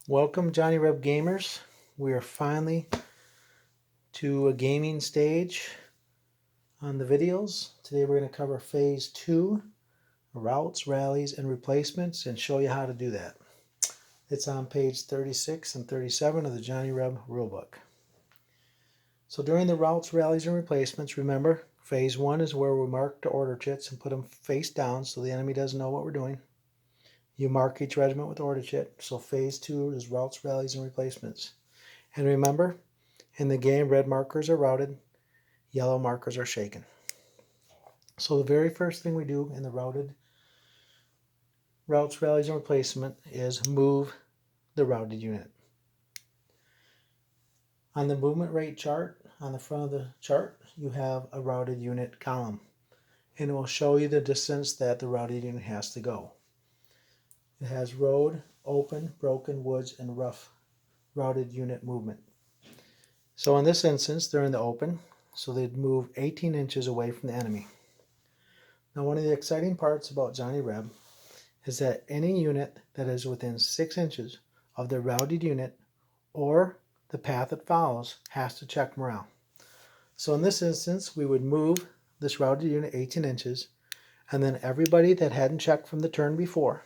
Welcome, Johnny Reb gamers. We are finally to a gaming stage on the videos. Today we're going to cover phase 2, routes, rallies, and replacements, and show you how to do that. It's on page 36 and 37 of the Johnny Reb rulebook. So during the routes, rallies, and replacements, remember, phase 1 is where we mark the order chits and put them face down so the enemy doesn't know what we're doing. You mark each regiment with order chit. So phase 2 is routes, rallies, and replacements. And remember, in the game, red markers are routed, yellow markers are shaken. So the very first thing we do in the routes, rallies, and replacement is move the routed unit. On the movement rate chart, on the front of the chart, you have a routed unit column. And it will show you the distance that the routed unit has to go. It has road, open, broken, woods, and rough routed unit movement. So in this instance, they're in the open, so they'd move 18 inches away from the enemy. Now, one of the exciting parts about Johnny Reb is that any unit that is within 6 inches of the routed unit or the path it follows has to check morale. So in this instance, we would move this routed unit 18 inches, and then everybody that hadn't checked from the turn before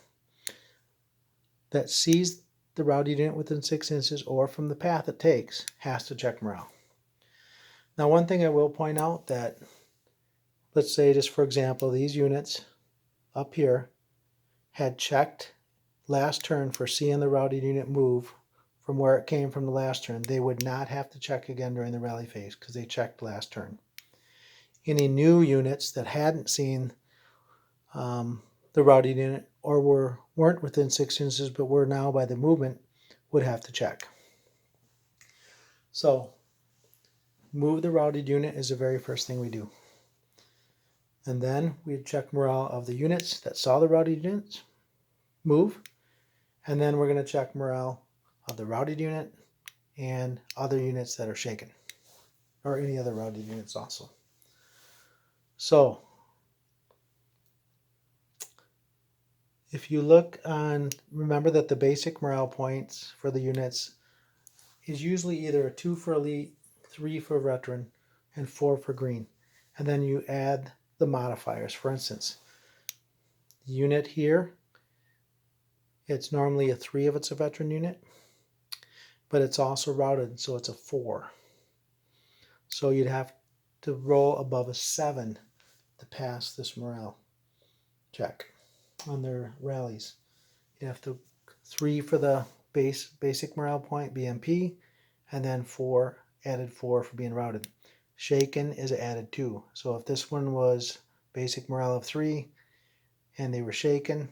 that sees the routed unit within 6 inches or from the path it takes has to check morale. Now, one thing I will point out that, let's say just for example, these units up here had checked last turn for seeing the routed unit move from where it came from the last turn. They would not have to check again during the rally phase because they checked last turn. Any new units that hadn't seen the routed unit or weren't within 6 inches but were now by the movement would have to check. So move the routed unit is the very first thing we do. And then we check morale of the units that saw the routed units move. And then we're going to check morale of the routed unit and other units that are shaken, or any other routed units also. So if you look on, remember that the basic morale points for the units is usually either a 2 for elite, 3 for veteran, and 4 for green. And then you add the modifiers. For instance, the unit here, it's normally a 3 if it's a veteran unit, but it's also routed, so it's a 4. So you'd have to roll above a 7 to pass this morale check on their rallies. You'd have to 3 for the basic morale point, BMP, and then 4, added 4 for being routed. Shaken is added 2. So if this one was basic morale of 3 and they were shaken,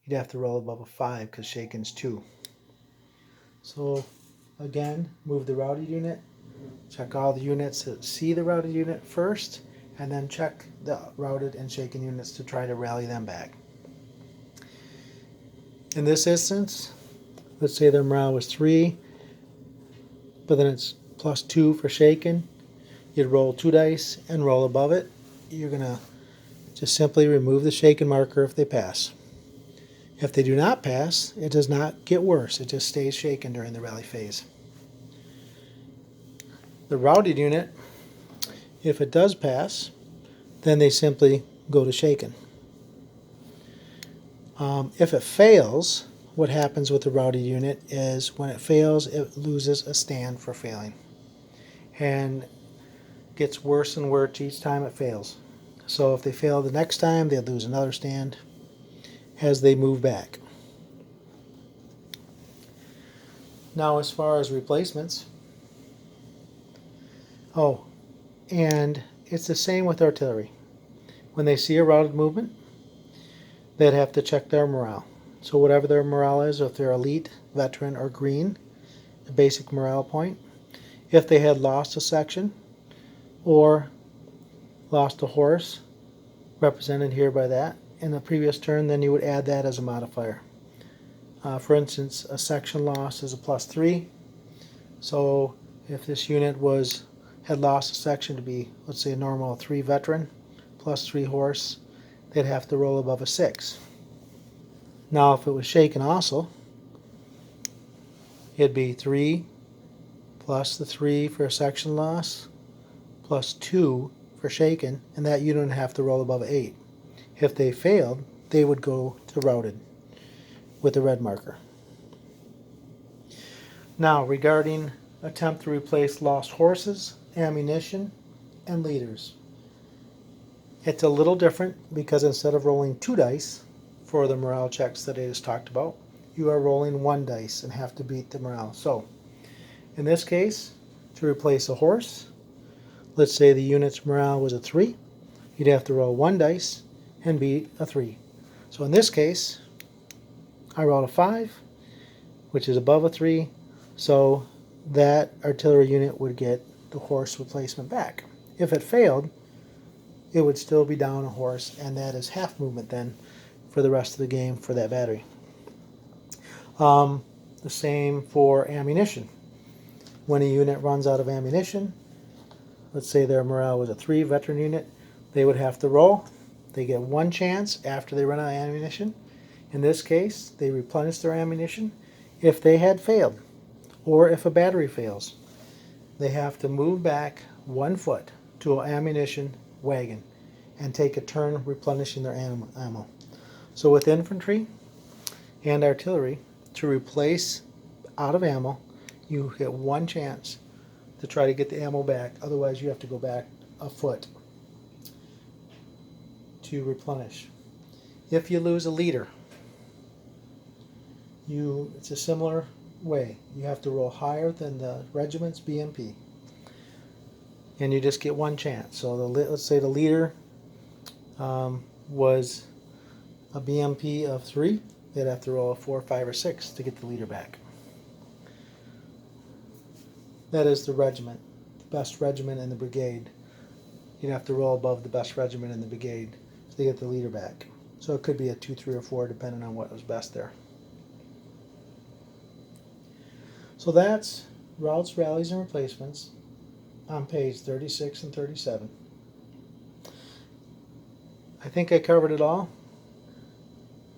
you'd have to roll above a 5 because shaken's 2. So again, move the routed unit, check all the units that see the routed unit first, and then check the routed and shaken units to try to rally them back. In this instance, let's say their morale was 3, but then it's plus 2 for shaken. You'd roll 2 dice and roll above it. You're going to just simply remove the shaken marker if they pass. If they do not pass, it does not get worse. It just stays shaken during the rally phase. The routed unit, if it does pass, then they simply go to shaken. If it fails, what happens with the routed unit is when it fails, it loses a stand for failing. And gets worse and worse each time it fails. So if they fail the next time, they'll lose another stand as they move back. Now, as far as replacements, and it's the same with artillery. When they see a routed movement, they'd have to check their morale. So whatever their morale is, if they're elite, veteran, or green, the basic morale point. If they had lost a section or lost a horse, represented here by that, in the previous turn, then you would add that as a modifier. For instance, a section loss is a plus 3. So if this unit had lost a section to be, let's say, a normal 3 veteran, plus 3 horse, they'd have to roll above a 6. Now, if it was shaken also, it'd be 3 plus the 3 for a section loss plus 2 for shaken, and that unit would have to roll above 8. If they failed, they would go to routed with a red marker. Now, regarding attempt to replace lost horses, ammunition, and leaders. It's a little different because instead of rolling 2 dice for the morale checks that I just talked about, you are rolling 1 dice and have to beat the morale. So, in this case, to replace a horse, let's say the unit's morale was a 3, you'd have to roll 1 dice and beat a 3. So in this case, I rolled a 5, which is above a 3, so that artillery unit would get the horse replacement back. If it failed, it would still be down a horse, and that is half movement then for the rest of the game for that battery. The same for ammunition. When a unit runs out of ammunition, let's say their morale was a 3 veteran unit, they would have to roll. They get 1 chance after they run out of ammunition. In this case, they replenish their ammunition. If they had failed, or if a battery fails, they have to move back 1 foot to an ammunition wagon and take a turn replenishing their ammo. So with infantry and artillery, to replace out of ammo, you get 1 chance to try to get the ammo back. Otherwise, you have to go back a foot to replenish. If you lose a leader, it's a similar way. You have to roll higher than the regiment's BMP, and you just get 1 chance. So let's say the leader was a BMP of 3, they'd have to roll a 4, 5, or 6 to get the leader back. That is the regiment, the best regiment in the brigade. You'd have to roll above the best regiment in the brigade to get the leader back. So it could be a 2, 3, or 4 depending on what was best there. So that's routes, rallies, and replacements on page 36 and 37. I think I covered it all.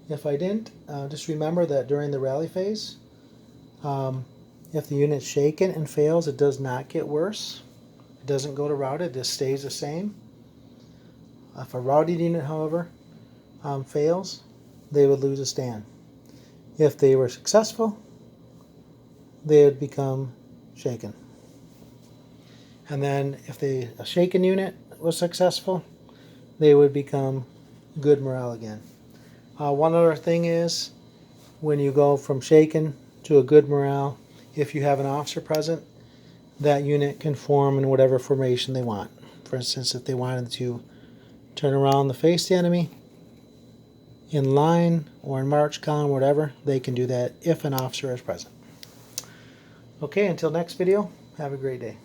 If I didn't, just remember that during the rally phase, if the unit's shaken and fails, it does not get worse. It doesn't go to routed, it just stays the same. If a routed unit, however, fails, they would lose a stand. If they were successful, they would become shaken. And then if a shaken unit was successful, they would become good morale again. One other thing is, when you go from shaken to a good morale, if you have an officer present, that unit can form in whatever formation they want. For instance, if they wanted to turn around to face the enemy, in line or in march column, whatever, they can do that if an officer is present. Okay, until next video, have a great day.